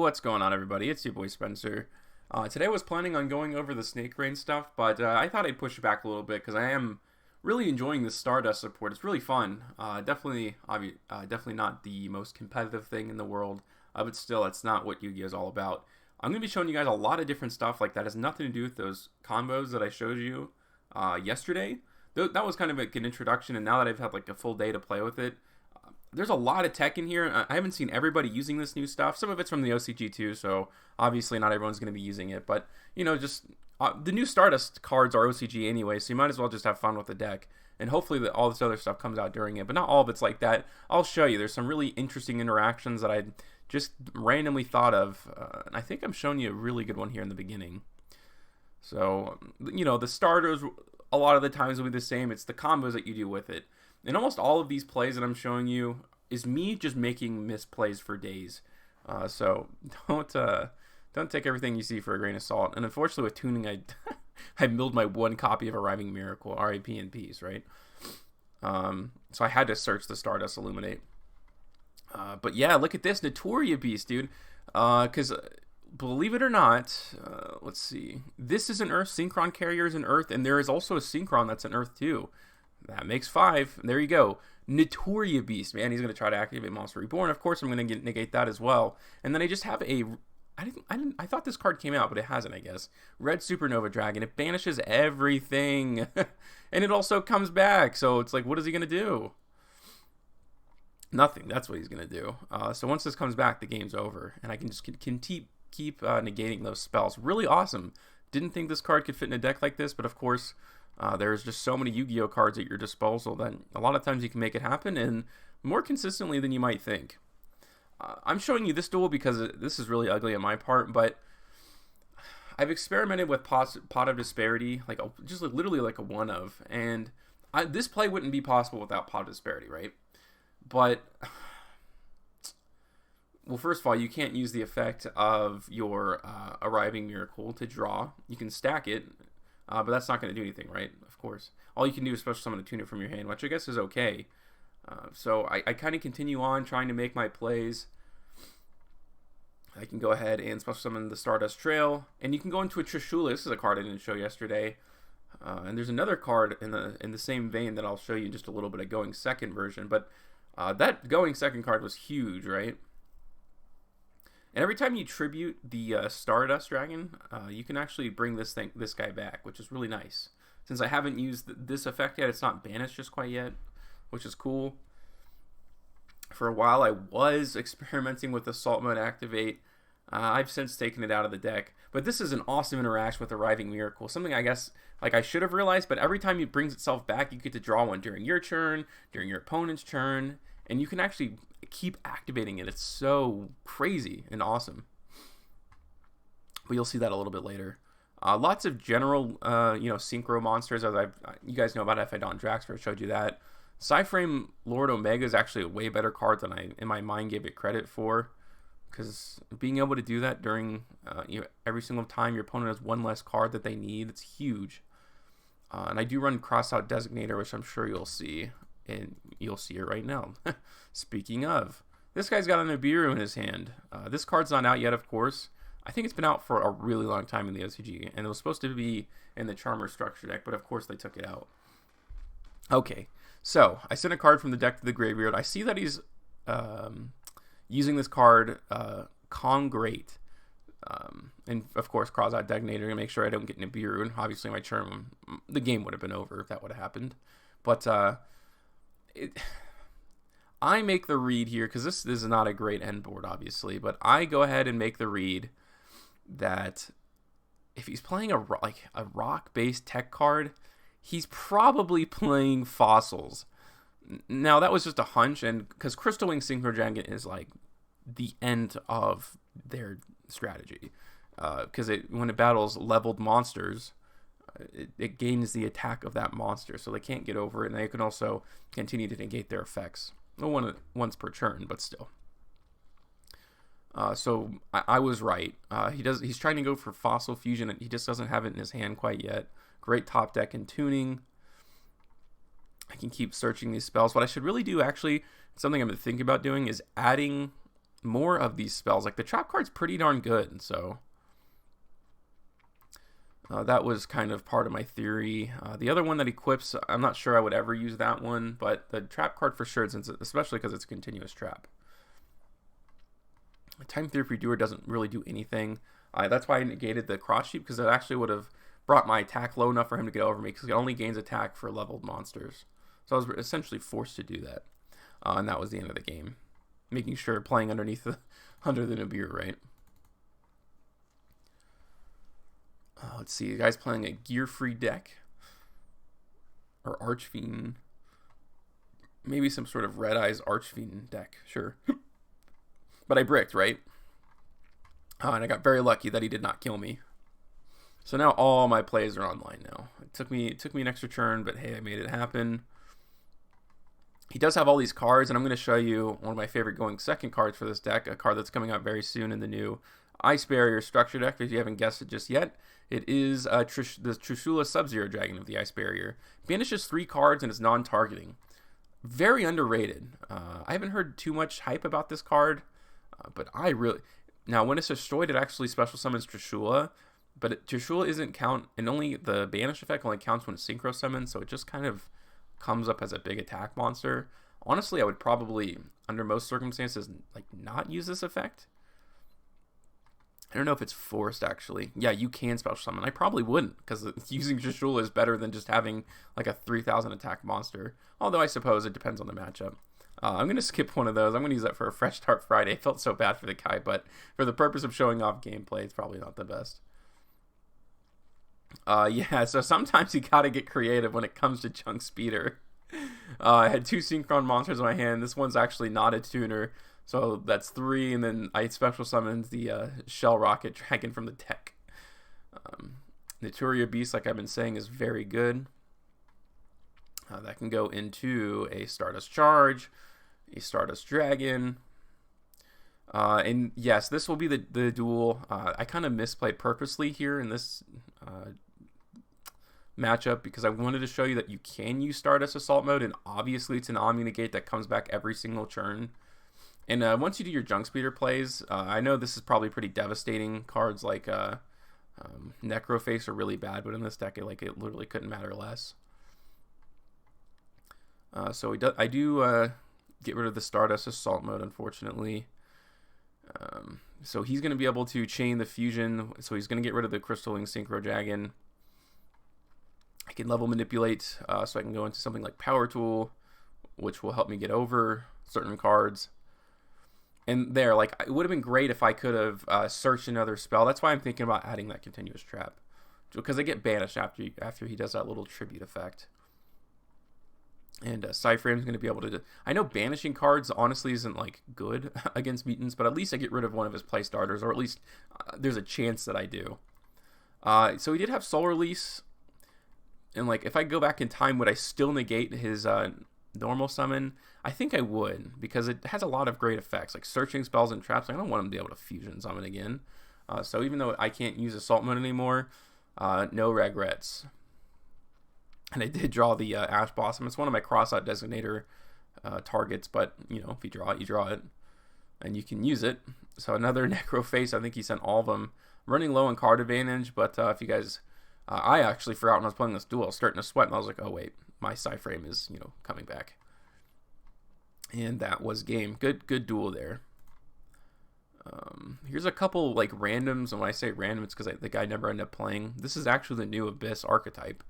What's going on, everybody? It's your boy Spencer. Today I was planning on going over the Snake Rain stuff, but I thought I'd push it back a little bit because I am really enjoying the Stardust support. It's really fun. Definitely not the most competitive thing in the world, but still, it's not what Yu-Gi-Oh is all about. I'm going to be showing you guys a lot of different stuff like that has nothing to do with those combos that I showed you yesterday. That was kind of like an introduction, and now that I've had like a full day to play with it, there's a lot of tech in here. I haven't seen everybody using this new stuff. Some of it's from the OCG too, so obviously not everyone's going to be using it. But, just the new Stardust cards are OCG anyway, so you might as well just have fun with the deck. And hopefully all this other stuff comes out during it, but not all of it's like that. I'll show you. There's some really interesting interactions that I just randomly thought of. And I think I'm showing you a really good one here in the beginning. So, the starters a lot of the times will be the same. It's the combos that you do with it. And almost all of these plays that I'm showing you is me just making misplays for days. So don't take everything you see for a grain of salt. And unfortunately with tuning, I milled my one copy of Arriving Miracle, RIP in peace, right? So I had to search the Stardust Illuminate. But yeah, look at this Naturia Beast, dude. Because believe it or not, let's see. This is an Earth. Synchron carrier is an Earth, and there is also a Synchron that's an Earth too. That makes 5. There you go. Naturia Beast, man. He's going to try to activate Monster Reborn. Of course, I'm going to negate that as well. And then I just have a... I thought this card came out, but it hasn't, I guess. Red Supernova Dragon. It banishes everything. And it also comes back. So it's like, what is he going to do? Nothing. That's what he's going to do. So once this comes back, the game's over. And I can just keep negating those spells. Really awesome. Didn't think this card could fit in a deck like this, but of course... there's just so many Yu-Gi-Oh cards at your disposal that a lot of times you can make it happen, and more consistently than you might think. I'm showing you this duel because this is really ugly on my part, but I've experimented with Pot of Disparity, literally like a one of, and this play wouldn't be possible without Pot of Disparity, right? But, well, first of all, you can't use the effect of your Arriving Miracle to draw. You can stack it. But that's not going to do anything, right? Of course. All you can do is special summon a tuner from your hand, which I guess is okay. So I kind of continue on trying to make my plays. I can go ahead and special summon the Stardust Trail. And you can go into a Trishula. This is a card I didn't show yesterday. And there's another card in the same vein that I'll show you in just a little bit, a Going Second version. But that Going Second card was huge, right? And every time you tribute the Stardust Dragon, you can actually bring this guy back, which is really nice. Since I haven't used this effect yet, it's not banished just quite yet, which is cool. For a while, I was experimenting with Assault Mode Activate. I've since taken it out of the deck. But this is an awesome interaction with Arriving Miracle. Something I guess I should have realized, but every time it brings itself back, you get to draw one during your turn, during your opponent's turn, and you can actually keep activating it. It's so crazy and awesome. But you'll see that a little bit later. Lots of general, synchro monsters, as you guys know about Ephiodon Draxfer. I showed you that. Psyframe Lord Omega is actually a way better card than I, in my mind, gave it credit for. Because being able to do that during, every single time your opponent has one less card that they need, it's huge. And I do run Crossout Designator, which I'm sure you'll see. And you'll see it right now. Speaking of, this guy's got a Nibiru in his hand. This card's not out yet, of course. I think it's been out for a really long time in the OCG, and it was supposed to be in the Charmer structure deck, but of course they took it out. Okay, so I sent a card from the deck to the graveyard. I see that he's using this card, Great. And of course, Crossout Designator to make sure I don't get Nibiru. And obviously, my turn, the game would have been over if that would have happened. But I make the read here, because this is not a great end board, obviously, but I go ahead and make the read that if he's playing a rock-based tech card, he's probably playing Fossils. Now, that was just a hunch, and because Crystal Wing Synchro Dragon is like the end of their strategy, because when it battles leveled monsters, it gains the attack of that monster, so they can't get over it, and they can also continue to negate their effects. Once per turn, but still. So I was right. He's trying to go for Fossil Fusion, and he just doesn't have it in his hand quite yet. Great top deck and tuning. I can keep searching these spells. What I should really do, actually, something I'm thinking about doing, is adding more of these spells. Like the trap card's pretty darn good, so that was kind of part of my theory. The other one that equips, I'm not sure I would ever use that one, but the trap card for sure, since especially because it's a continuous trap. Time Therapy Doer doesn't really do anything. That's why I negated the cross sheep, because it actually would have brought my attack low enough for him to get over me, because it only gains attack for leveled monsters. So I was essentially forced to do that. And that was the end of the game. Making sure playing underneath under the Nibiru, right? Let's see, the guy's playing a gear-free deck. Or Archfiend. Maybe some sort of Red Eyes Archfiend deck, sure. But I bricked, right? And I got very lucky that he did not kill me. So now all my plays are online now. It took me an extra turn, but hey, I made it happen. He does have all these cards, and I'm going to show you one of my favorite going second cards for this deck, a card that's coming out very soon in the new Ice Barrier structure deck. If you haven't guessed it just yet, it is the Trishula Sub-Zero Dragon of the Ice Barrier. Banishes 3 cards and is non-targeting. Very underrated. I haven't heard too much hype about this card, but I really... Now, when it's destroyed, it actually special summons Trishula, but Trishula isn't count, and only the banish effect only counts when it's synchro summoned, so it just kind of comes up as a big attack monster. Honestly, I would probably, under most circumstances, like not use this effect. I don't know if it's forced, actually. Yeah, you can special summon. I probably wouldn't, because using Trishula is better than just having like a 3,000 attack monster. Although I suppose it depends on the matchup. I'm going to skip one of those. I'm going to use that for a Fresh Start Friday. I felt so bad for the guy, but for the purpose of showing off gameplay, it's probably not the best. Yeah, so sometimes you gotta get creative when it comes to Chunk Speeder. I had 2 Synchron monsters in my hand. This one's actually not a tuner, so that's 3, and then I special summoned the Shell Rocket Dragon from the deck. Naturia Beast, like I've been saying, is very good. That can go into a Stardust Charge, a Stardust Dragon, and yes, this will be the duel. I kind of misplayed purposely here in this matchup, because I wanted to show you that you can use Stardust Assault Mode, and obviously it's an Omni Negate that comes back every single turn. And once you do your Junk Speeder plays, I know this is probably pretty devastating. Cards like Necroface are really bad, but in this deck, it literally couldn't matter less. So I do get rid of the Stardust Assault Mode, unfortunately. So he's going to be able to chain the fusion, so he's going to get rid of the Crystalline Synchro Dragon. I can level manipulate, so I can go into something like Power Tool, which will help me get over certain cards. And there, like, it would have been great if I could have searched another spell. That's why I'm thinking about adding that Continuous Trap, because I get banished after he does that little tribute effect. And Spciy is going to be able to... I know banishing cards honestly isn't like good against mutants, but at least I get rid of one of his play starters, or at least there's a chance that I do. So he did have Soul Release, and like if I go back in time, would I still negate his normal summon? I think I would, because it has a lot of great effects, like searching spells and traps. I don't want him to be able to fusion summon again. So even though I can't use Assault Mode anymore, no regrets. And I did draw the Ash Blossom. It's one of my Crossout Designator targets, but, you know, if you draw it, you draw it. And you can use it. So another Necroface. I think he sent all of them. I'm running low on card advantage, but if you guys... I actually forgot when I was playing this duel. I was starting to sweat, and I was like, oh, wait. My Spciy is, you know, coming back. And that was game. Good duel there. Here's a couple, like, randoms. And when I say random, it's because the guy never ended up playing. This is actually the new Abyss archetype.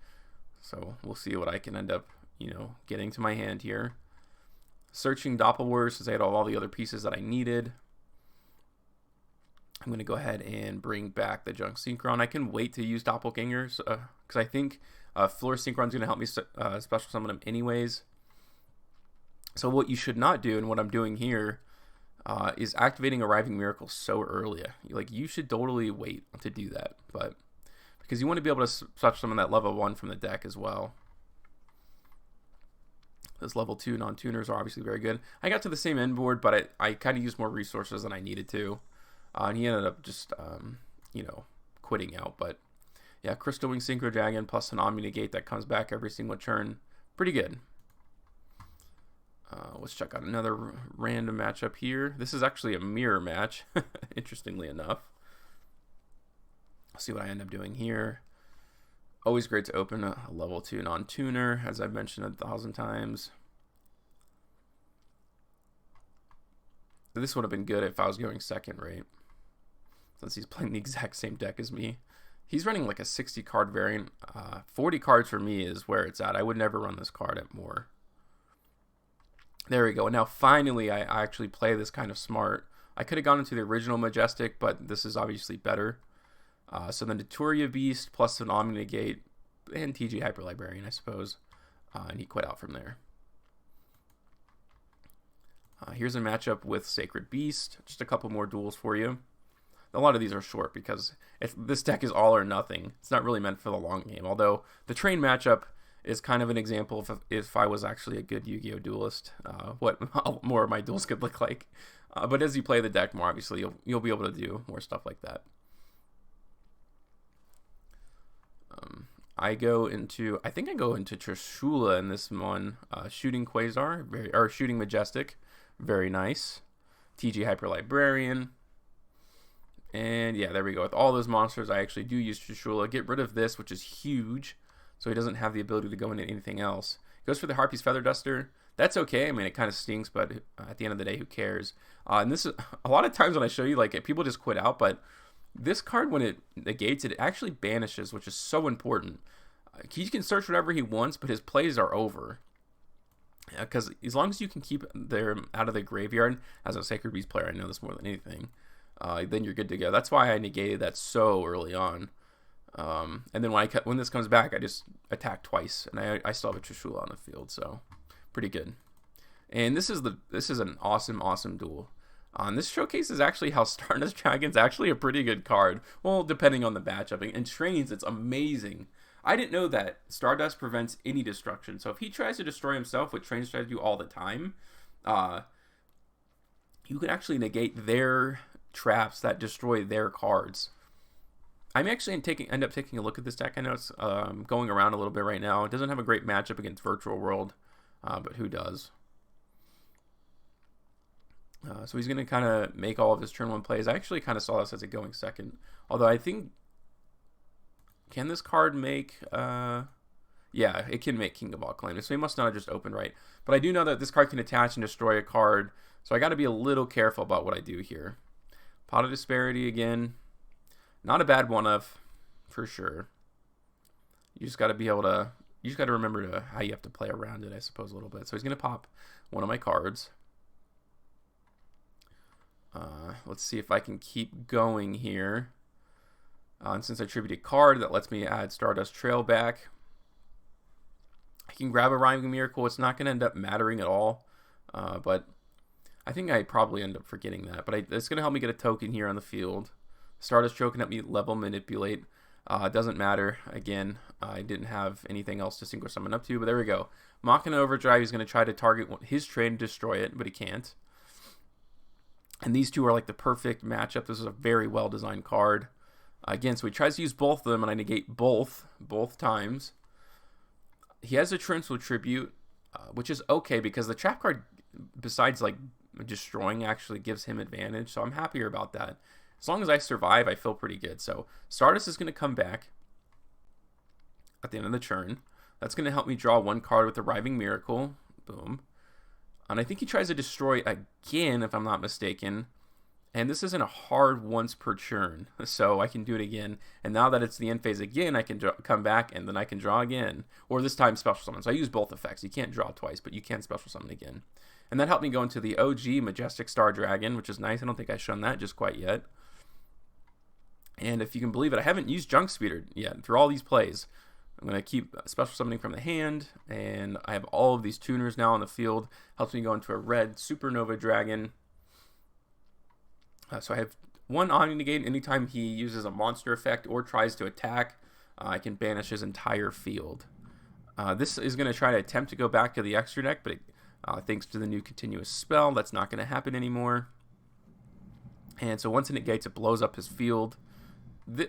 So we'll see what I can end up, you know, getting to my hand here. Searching Doppelwurst, since I had all the other pieces that I needed. I'm going to go ahead and bring back the Junk Synchron. I can wait to use Doppelgangers, because I think Floor Synchron is going to help me special summon them anyways. So what you should not do, and what I'm doing here, is activating Arriving Miracle so early. Like, you should totally wait to do that, but... because you want to be able to special summon that level 1 from the deck as well. Those level 2 non-tuners are obviously very good. I got to the same end board, but I kind of used more resources than I needed to. And he ended up just, you know, quitting out. But, yeah, Crystal Wing Synchro Dragon plus an Omni Negate that comes back every single turn. Pretty good. Let's check out another random matchup here. This is actually a mirror match, interestingly enough. See what I end up doing here. Always great to open a level 2 non-tuner, as I've mentioned 1,000 times. This would have been good if I was going second, right? Since he's playing the exact same deck as me. He's running like a 60 card variant. 40 cards for me is where it's at. I would never run this card at more. There we go. Now finally I actually play this kind of smart. I could have gone into the original Majestic, but this is obviously better. So the Naturia Beast plus an Omni-Negate and TG Hyper Librarian, I suppose. And he quit out from there. Here's a matchup with Sacred Beast. Just a couple more duels for you. A lot of these are short because this deck is all or nothing. It's not really meant for the long game. Although the train matchup is kind of an example of if I was actually a good Yu-Gi-Oh duelist, what more of my duels could look like. But as you play the deck more, obviously you'll be able to do more stuff like that. I think I go into Trishula in this one. Shooting Quasar, or Shooting Majestic, very nice. TG Hyper Librarian. And yeah, there we go. With all those monsters, I actually do use Trishula. Get rid of this, which is huge, so he doesn't have the ability to go into anything else. Goes for the Harpy's Feather Duster. That's okay. I mean, it kind of stinks, but at the end of the day, who cares? And this is a lot of times when I show you, like, people just quit out, but this card, when it negates, it actually banishes, which is so important. He can search whatever he wants, but his plays are over. Because as long as you can keep them out of the graveyard, as a Sacred Beast player, I know this more than anything, then you're good to go. That's why I negated that so early on. And then when this comes back, I just attack twice, and I still have a Trishula on the field, so pretty good. And this is an awesome duel. This showcases actually how Stardust Dragon's actually a pretty good card. Well, depending on the matchup. In trains, it's amazing. I didn't know that Stardust prevents any destruction. So if he tries to destroy himself, which trains try to do all the time, you can actually negate their traps that destroy their cards. I'm actually end up taking a look at this deck. I know it's going around a little bit right now. It doesn't have a great matchup against Virtual World, but who does? So he's going to kind of make all of his turn 1 plays. I actually kind of saw this as it going second. Although I think... Can this card make... yeah, it can make King of All Claim. So he must not have just opened right. But I do know that this card can attach and destroy a card. So I got to be a little careful about what I do here. Pot of Disparity again. Not a bad one-of, for sure. You just got to be able to... You just got to remember how you have to play around it, I suppose, a little bit. So he's going to pop one of my cards. Let's see if I can keep going here. And since I attribute a card, that lets me add Stardust Trail back. I can grab a Rhyming Miracle. It's not going to end up mattering at all. But I think I probably end up forgetting that. But it's going to help me get a token here on the field. Stardust choking at me, level Manipulate. Doesn't matter. Again, I didn't have anything else to Synchro Summon up to. But there we go. Machina Overdrive. He's going to try to target his train and destroy it, but he can't. And these two are like the perfect matchup. This is a very well-designed card. Again, so he tries to use both of them, and I negate both times. He has a Torrential Tribute, which is okay, because the trap card, besides like destroying, actually gives him advantage. So I'm happier about that. As long as I survive, I feel pretty good. So Stardust is going to come back at the end of the turn. That's going to help me draw 1 card with the Rhyming Miracle. Boom. And I think he tries to destroy again, if I'm not mistaken. And this isn't a hard once per turn, so I can do it again. And now that it's the end phase again, I can come back, and then I can draw again. Or this time, Special Summon. So I use both effects. You can't draw twice, but you can Special Summon again. And that helped me go into the OG Majestic Star Dragon, which is nice. I don't think I've shown that just quite yet. And if you can believe it, I haven't used Junk Speeder yet through all these plays. I'm going to keep Special Summoning from the hand, and I have all of these tuners now on the field. Helps me go into a Red Supernova Dragon. So I have 1 Omni-Negate. Anytime he uses a monster effect or tries to attack, I can banish his entire field. This is going to try to attempt to go back to the extra deck, but thanks to the new continuous spell, that's not going to happen anymore. And so once it negates, it blows up his field.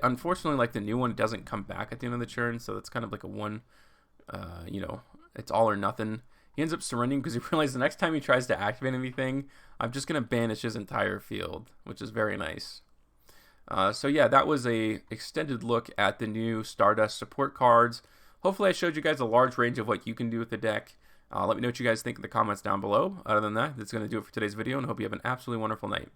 Unfortunately, like the new one, it doesn't come back at the end of the turn, so it's kind of like a one, it's all or nothing. He ends up surrendering because he realizes the next time he tries to activate anything, I'm just going to banish his entire field, which is very nice. So yeah, that was a extended look at the new Stardust support cards. Hopefully I showed you guys a large range of what you can do with the deck. Let me know what you guys think in the comments down below. Other than that, that's going to do it for today's video, and I hope you have an absolutely wonderful night.